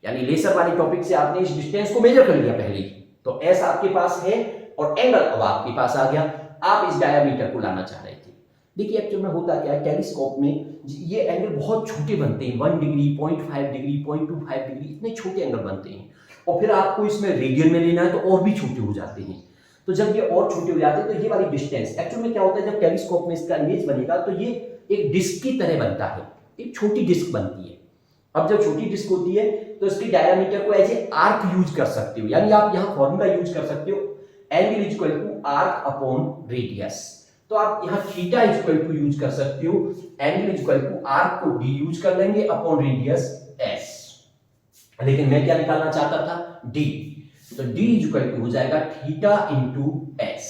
यानी लेसर वाली टॉपिक से आपने इस डिस्टेंस को मेजर कर लिया पहले ही, तो एस आपके पास है और एंगल अब आपके पास आ गया। आप इस डायमीटर को लाना चाह रहे थे। देखिए एक्चुअल में होता क्या है, टेलीस्कोप में ये एंगल बहुत छोटे बनते हैं, 1 डिग्री, 0.5 डिग्री, 0.25 डिग्री, इतने छोटे एंगल बनते हैं, और फिर आपको इसमें रेडियन में लेना है तो और भी छोटे हो जाते हैं। तो जब ये और छोटे हो जाते हैं तो ये वाली डिस्टेंस, एक्चुअल में क्या होता है, जब टेलीस्कोप में इसका इमेज बनेगा तो ये एक डिस्क की तरह बनता है, एक छोटी डिस्क बनती है। अब जब छोटी डिस्क होती है तो इसकी डायमीटर को एज ए आर्क यूज कर सकते हो, यानी आप यहां फॉर्मूला यूज कर सकते हो, angle is equal to arc upon radius. तो आप यहां theta is equal to use कर सकते हो, angle is equal to arc को डी यूज कर लेंगे अपॉन रेडियस एस, लेकिन मैं क्या निकालना चाहता था, डी, तो डी इज इक्वल टू हो जाएगा थीटा इंटू एस।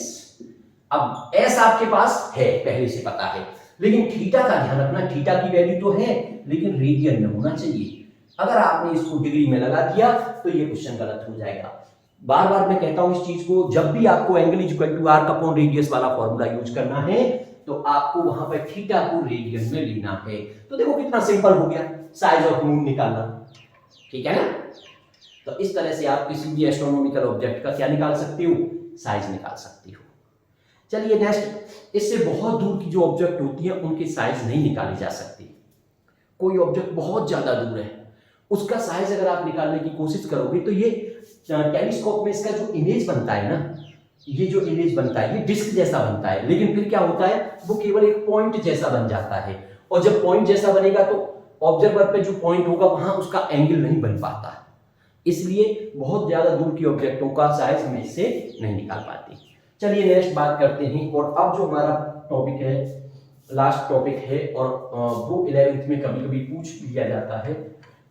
अब एस आपके पास है, पहले से पता है, लेकिन थीटा का ध्यान रखना, थीटा की वैल्यू तो है लेकिन रेडियन में होना चाहिए। अगर आपने इसको डिग्री में लगा दिया तो ये क्वेश्चन गलत हो जाएगा। बार बार मैं कहता हूं इस चीज को, जब भी आपको angle is equal to arc upon radius वाला फॉर्मूला यूज करना है तो आपको वहां पर थीटा को रेडियन में लेना है। तो देखो कितना सिंपल हो गया, साइज ऑफ मून निकालना, ठीक है ना। तो इस तरह से आप किसी भी एस्ट्रोनॉमिकल ऑब्जेक्ट का क्या निकाल सकते हो, साइज निकाल सकते हो। चलिए नेक्स्ट, इससे बहुत दूर की जो ऑब्जेक्ट होती है उनके साइज नहीं निकाले जा सकते। कोई ऑब्जेक्ट बहुत ज्यादा दूर है, उसका साइज अगर आप निकालने की कोशिश करोगे तो ये टेलीस्कोप में इसका जो इमेज बनता है ना, ये जो इमेज बनता है ये डिस्क जैसा बनता है, लेकिन फिर क्या होता है, वो केवल एक पॉइंट जैसा बन जाता है, और जब पॉइंट जैसा बनेगा तो ऑब्जर्वर पे जो पॉइंट होगा वहां उसका एंगल नहीं बन पाता, इसलिए बहुत ज्यादा दूर की ऑब्जेक्टों का साइज हम इससे नहीं निकाल पाते। चलिए नेक्स्ट बात करते हैं, और अब जो हमारा टॉपिक है, लास्ट टॉपिक है, और वो 11th में कभी कभी पूछ लिया जाता है,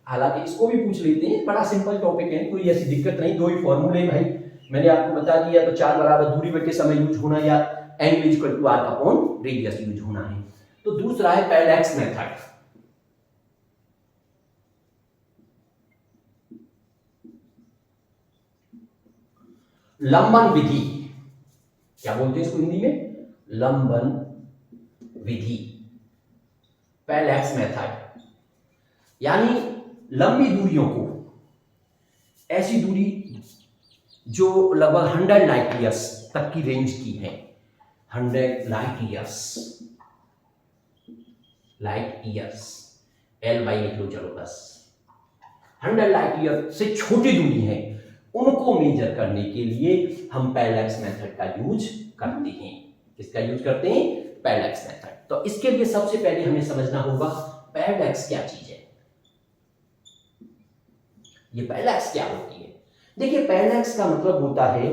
हालांकि इसको भी पूछ लेते हैं, बड़ा सिंपल टॉपिक है, कोई ऐसी दिक्कत नहीं, दो ही फॉर्मूले भाई मैंने आपको बता दिया, तो 4 बराबर दूरी बटे समय यूज होना या angle is equal to arc upon radius use होना है। तो दूसरा है पैरेलैक्स मेथड। लंबन विधि, क्या बोलते हैं इसको हिंदी में, लंबन विधि, पैरेलैक्स मेथड, यानी लंबी दूरियों को, ऐसी दूरी जो लगभग 100 लाइट ईयर्स तक की रेंज की है, 100 light years, light years, L by लिख लो चलो बस, 100 लाइट ईयर से छोटी दूरी है, उनको मेजर करने के लिए हम पैरेलैक्स मेथड का यूज करते हैं। किसका यूज करते हैं, पैरेलैक्स मेथड। तो इसके लिए सबसे पहले हमें समझना होगा पैरेलैक्स क्या चीज है, ये पैरेलैक्स क्या होती है। देखिए पैरेलैक्स का मतलब होता है,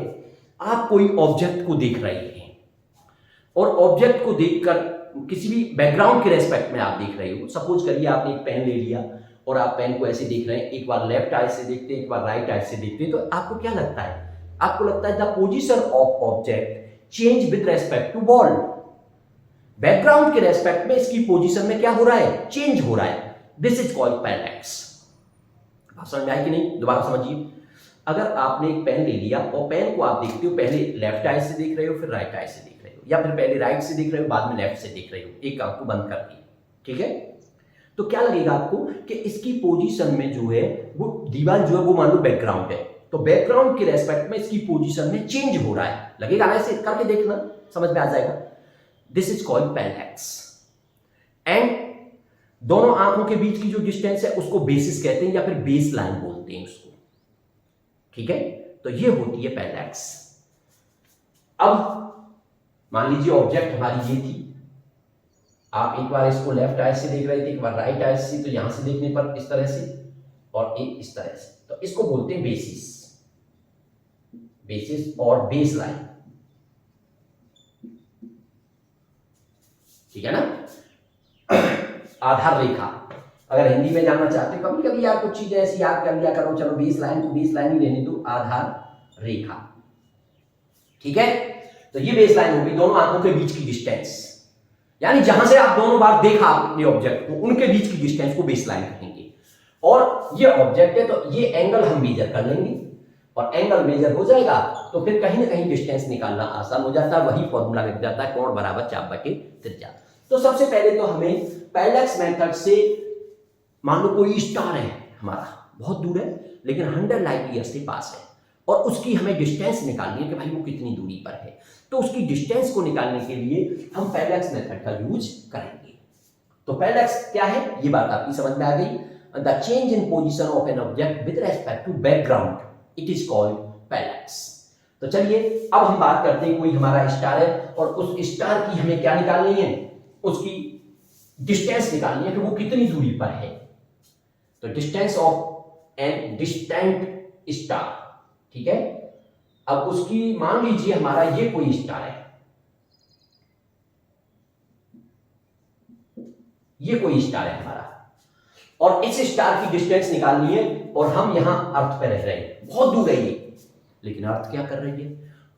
आप कोई ऑब्जेक्ट को देख रहे हैं और ऑब्जेक्ट को देखकर किसी भी बैकग्राउंड के रेस्पेक्ट में आप देख रहे हो। सपोज करिए आपने एक पेन ले लिया और आप पेन को ऐसे देख रहे हैं, एक बार लेफ्ट आई से देखते हैं, एक बार राइट आई से देखते हैं, तो आपको क्या लगता है, आपको लगता है the position of object change with respect to ball. Background के रेस्पेक्ट में इसकी पोजीशन में क्या हो रहा है, चेंज हो रहा है। This is called parallax. समझ में आया कि नहीं, दोबारा समझिए। अगर आपने एक पेन ले लिया और पेन को आप देखते हो, पहले लेफ्ट आई से देख रहे हो, फिर राइट आई से देख रहे हो, या फिर पहले राइट से देख रहे हो बाद में लेफ्ट से देख रहे हो, एक आंख को बंद करके, ठीक है, तो क्या लगेगा आपको कि इसकी पोजीशन में जो है वो दीवार जो है वो मान लो बैकग्राउंड है, तो बैकग्राउंड के रेस्पेक्ट में इसकी पोजीशन में चेंज हो रहा है, लगेगा ना, ऐसे करके देखना समझ में आ जाएगा। This is called parallax. And दोनों आंखों के बीच की जो डिस्टेंस है उसको बेसिस कहते हैं या फिर बेस लाइन बोलते हैं उसको, ठीक है। तो ये होती है पैरेलैक्स। अब मान लीजिए ऑब्जेक्ट हमारी ये थी, आप एक बार इसको लेफ्ट आई से देख रहे थे, एक बार राइट आई से, तो यहां से देखने पर इस तरह से और एक इस तरह से, तो इसको बोलते हैं बेसिस, बेसिस और बेस लाइन, ठीक है ना। आधार रेखा, अगर हिंदी में जानना चाहते हो, कभी कभी यार कुछ चीजें ऐसी याद कर लिया करो, चलो बेस लाइन को बेस लाइन ही रहने दो, आधार रेखा, ठीक है। तो ये बेस लाइन होगी दोनों आंखों के बीच की डिस्टेंस, यानी जहां से आप दोनों बार देखा आपने ऑब्जेक्ट को, उनके बीच की डिस्टेंस को बेस लाइन कहेंगे। और ये ऑब्जेक्ट है तो ये एंगल हम मेजर कर लेंगे, और एंगल मेजर हो जाएगा तो फिर कहीं ना कहीं डिस्टेंस निकालना आसान हो जाता है, वही फॉर्मूला लग जाता है, कोण बराबर चाप बटे त्रिज्या। तो सबसे पहले तो हमें पैरेलैक्स मेथड से, मान लो कोई स्टार है हमारा, बहुत दूर है लेकिन 100 लाइट ईयर से पास है, और उसकी हमें डिस्टेंस निकालनी है कि भाई वो कितनी दूरी पर है। तो उसकी डिस्टेंस को निकालने के लिए हम पैरेलैक्स मेथड का यूज करेंगे। तो पैरेलैक्स क्या है, ये बात आपकी समझ में आ गई। The change in position of an object with respect to background, it is called parallax. तो चलिए अब हम बात करते हैं, कोई हमारा स्टार है और उस स्टार की हमें क्या निकालनी है, उसकी डिस्टेंस निकालनी है कि वो कितनी दूरी पर है। तो distance of an distant star, ठीक है। अब उसकी मान लीजिए हमारा ये कोई स्टार है, ये कोई स्टार है हमारा, और इस स्टार की डिस्टेंस निकालनी है, और हम यहां अर्थ पे रह रहे हैं, बहुत दूर है ये, लेकिन अर्थ क्या कर रही है,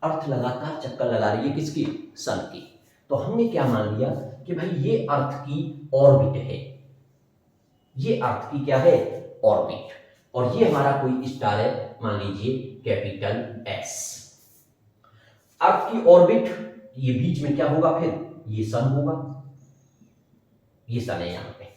अर्थ लगातार चक्कर लगा रही है, किसकी, सन की। तो हमने क्या मान लिया कि भाई ये अर्थ की ऑर्बिट है, ये अर्थ की क्या है, ऑर्बिट, और ये हमारा कोई स्टार है, मान लीजिए कैपिटल एस। अर्थ की ऑर्बिट, ये बीच में क्या होगा फिर, ये सन होगा, ये सन है यहां पे।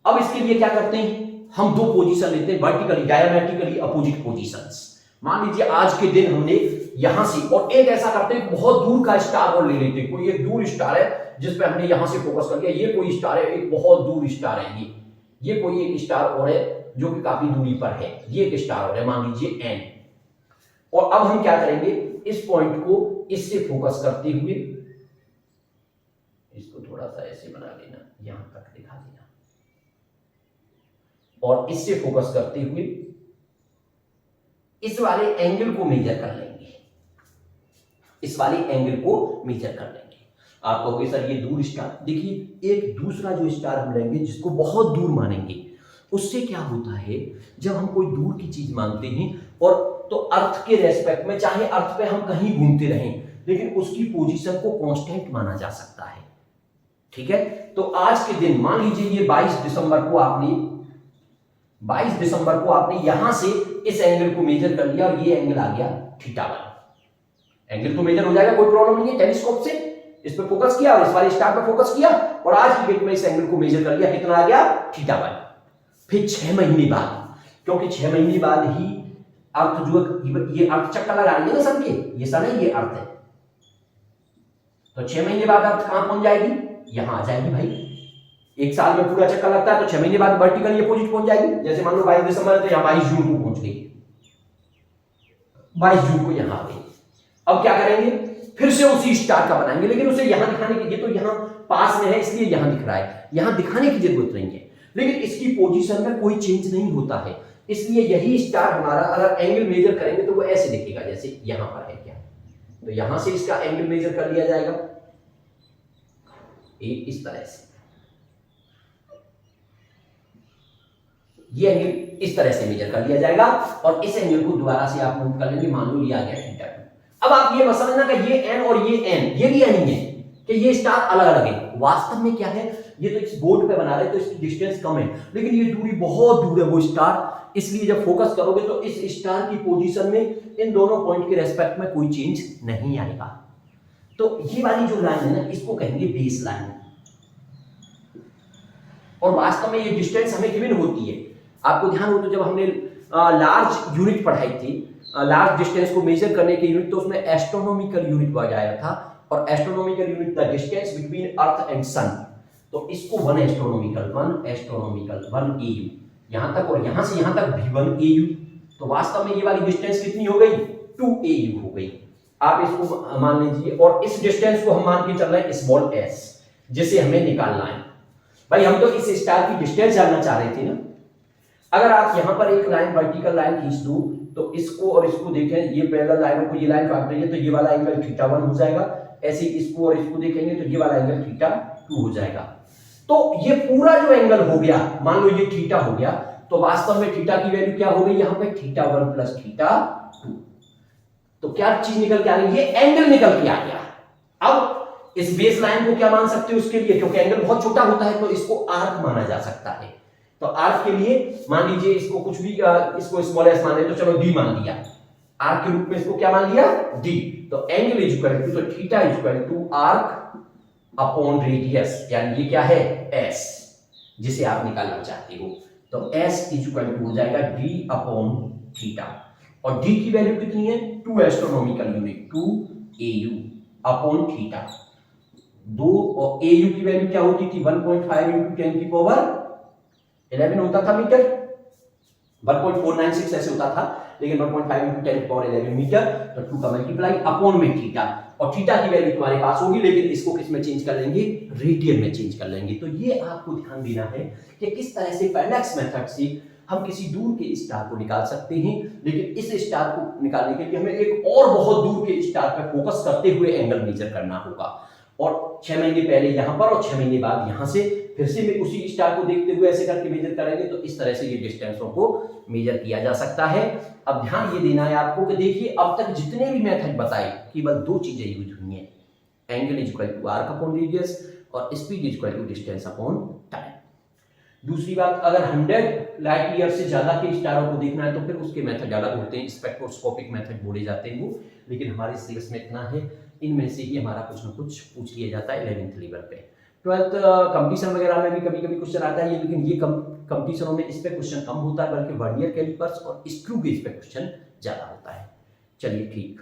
अब इसके लिए क्या करते हैं, हम दो पोजीशन लेते हैं, वर्टिकली डायमेट्रिकली अपोजिट पोजीशंस। मान लीजिए आज के दिन हमने यहां से, और एक ऐसा करते हैं बहुत दूर का स्टार और ले लेते हैं, कोई एक दूर स्टार है जिसपे हमने यहां से फोकस कर लिया, ये कोई स्टार है, एक बहुत दूर स्टार है, ये कोई एक स्टार और है जो कि काफी दूरी पर है, ये एक स्टार और है, मान लीजिए एन। और अब हम क्या करेंगे, इस पॉइंट को इससे फोकस करते हुए, इसको थोड़ा सा ऐसे बना लेना, यहां तक दिखा देना, और इससे फोकस करते हुए इस वाले एंगल को मेजर कर लेंगे, इस वाले एंगल को मेजर कर लेंगे। आप कहोगे सर ये दूर स्टार, देखिए एक दूसरा जो स्टार हम लेंगे जिसको बहुत दूर मानेंगे, उससे क्या होता है, जब हम कोई दूर की चीज मानते हैं, और तो अर्थ के रेस्पेक्ट में, चाहे अर्थ पे हम कहीं घूमते रहें, लेकिन उसकी पोजीशन को कांस्टेंट माना जा सकता है, ठीक है। तो आज के दिन मान लीजिए ये 22 दिसंबर को आपने यहां से इस एंगल को मेजर कर लिया, और ये एंगल आ गया θ1। एंगल तो मेजर हो जाएगा, कोई प्रॉब्लम नहीं है, टेलीस्कोप से इस पे फोकस किया और इस वाले स्टार पे फोकस किया, और आज की डेट में इस एंगल को मेजर कर लिया, कितना आ गया, θ1। फिर 6 महीने बाद, क्योंकि 6 महीने बाद ही अर्थ जो, ये अर्थ चक्कर लगा रही है ना सन के, ये सन है, ये अर्थ है, तो 6 महीने बाद अर्थ कहां पहुंच जाएगी, यहां आ जाएगी भाई। एक साल में पूरा चक्कर लगता है, तो 6 महीने बाद वर्टिकल अपोजिट पहुंच जाएगी। जैसे मान लो 22 दिसंबर तो यहां 22 जून को पहुंच गई, 22 जून को यहां आ गई। अब क्या करेंगे, फिर से उसी स्टार का बनाएंगे, लेकिन उसे यहां दिखाने के, ये तो यहां पास में है इसलिए यहां दिख रहा है, यहां दिखाने की जरूरत नहीं है, लेकिन इसकी पोजीशन में कोई चेंज नहीं होता है, इसलिए यही स्टार हमारा अगर एंगल मेजर करेंगे तो वो ऐसे दिखेगा, जैसे यहां पर है क्या, तो यहां से इसका एंगल मेजर कर लिया जाएगा, इस तरह से, ये एंगल इस तरह से मेजर कर लिया जाएगा, और इस एंगल को दोबारा से आप नोट कर लेंगे, मान लो ये आ गया θ2। अब आप ये मत समझना कि ये एन और ये एन, ये भी एन ही है कि ये स्टार अलग अलग है, वास्तव में क्या है, ये तो इस बोर्ड पे बना रहे तो इसकी डिस्टेंस कम है, लेकिन ये दूरी बहुत दूर है वो स्टार, इसलिए जब फोकस करोगे तो इस स्टार की पोजीशन में इन दोनों पॉइंट के रेस्पेक्ट में कोई चेंज नहीं आएगा। तो ये वाली जो लाइन है ना, इसको कहेंगे बेस लाइन, और वास्तव में ये डिस्टेंस हमें गिवन होती है। आपको ध्यान हो तो जब हमने लार्ज यूनिट पढ़ाई थी, लार्ज डिस्टेंस को मेजर करने के यूनिट, तो उसमें एस्ट्रोनॉमिकल यूनिट बताया था, और astronomical unit the distance between earth and sun, तो इसको 1 एस्ट्रोनॉमिकल 1 AU, यहां तक, और यहां से यहां तक भी 1 AU, तो वास्तव में ये वाली डिस्टेंस कितनी हो गई, 2 AU हो गई। आप इसको मान लीजिए, और इस डिस्टेंस को हम मान के चल रहे हैं स्मॉल s, जिसे हमें निकालना है। भाई हम तो इस स्टार की डिस्टेंस जानना चाह रहे थे ना। अगर आप यहां पर एक लाइन, वर्टिकल लाइन खींच दूं, तो इसको और इसको देखें, ये पैरेलल लाइनों को, ये लाइन काट रही है, तो ये वाला एंगल θ1 हो जाएगा। ऐसे इसको और इसको देखेंगे तो ये वाला एंगल θ2 हो जाएगा। तो ये पूरा जो एंगल हो गया, मान लो ये θ हो गया, तो वास्तव में θ की वैल्यू क्या हो गई यहाँ पे, θ1 प्लस θ2। तो क्या चीज निकल के आ गई, ये एंगल निकल के आ गया। अब इस बेस लाइन को क्या मान सकते हो उसके लिए, क्योंकि एंगल बहुत छोटा होता है तो इसको आर्क माना जा सकता है। तो आर्क के लिए मान लीजिए इसको कुछ भी, इसको स्मॉल एस मान ले, तो चलो डी मान लिया, आर्क के रूप में इसको क्या मान लिया, डी। तो एंगल इज इक्वल टू, तो theta is equal to arc upon radius, यानी ये क्या है, एस, जिसे आप निकालना चाहते हो। तो एस इज इक्वल टू हो जाएगा डी अपॉन थीटा, और डी की वैल्यू कितनी है, 2 astronomical unit, 2 AU upon theta. 2 और AU की वैल्यू क्या होती थी, 1.5 × 10 की पावर 11 होता था मीटर, 1.496 ऐसे होता था, लेकिन 1.5 × 10 की पावर 11 मीटर, तो 2 का मल्टीप्लाई अपॉन में थीटा, और थीटा की वैल्यू तुम्हारे पास होगी, लेकिन इसको किस में चेंज कर लेंगे, रेडियन में चेंज कर लेंगे। तो ये आपको ध्यान देना है कि किस तरह से पैरेलैक्स मेथड से हम किसी दूर के स्टार को निकाल सकते हैं, लेकिन इस स्टार को निकालने के लिए हमें एक और बहुत दूर के स्टार पर फोकस करते हुए एंगल मेजर करना होगा। और 6 महीने पहले यहां पर, और 6 महीने बाद यहां से फिर से में उसी स्टार को देखते हुए ऐसे करके मेजर करेंगे, तो इस तरह से ये डिस्टेंसों को मेजर किया जा सकता है। अब ध्यान ये देना है आपको कि देखिए अब तक जितने भी मेथड बताए, केवल 2 चीजें यूज हुई हैं, angle is equal to arc upon radius, और speed is equal to distance upon time. दूसरी बात, अगर 100 लाइट ईयर से ज्यादा के स्टारों को देखना है तो फिर उसके मेथड ज्यादा होते हैं, स्पेक्ट्रोस्कोपिक मेथड बोले जाते हैं वो, लेकिन हमारे सिलेबस में इतना है, इनमें से ही हमारा कुछ ना कुछ पूछ लिया जाता है 11th लेवल पे। 12th कंपटीशन वगैरह में भी कभी कभी क्वेश्चन आता है, लेकिन ये कंपटीशनों में इस पे क्वेश्चन कम होता है, बल्कि वर्नियर कैलिपर्स और स्क्रू गेज पे क्वेश्चन ज्यादा होता है। चलिए ठीक।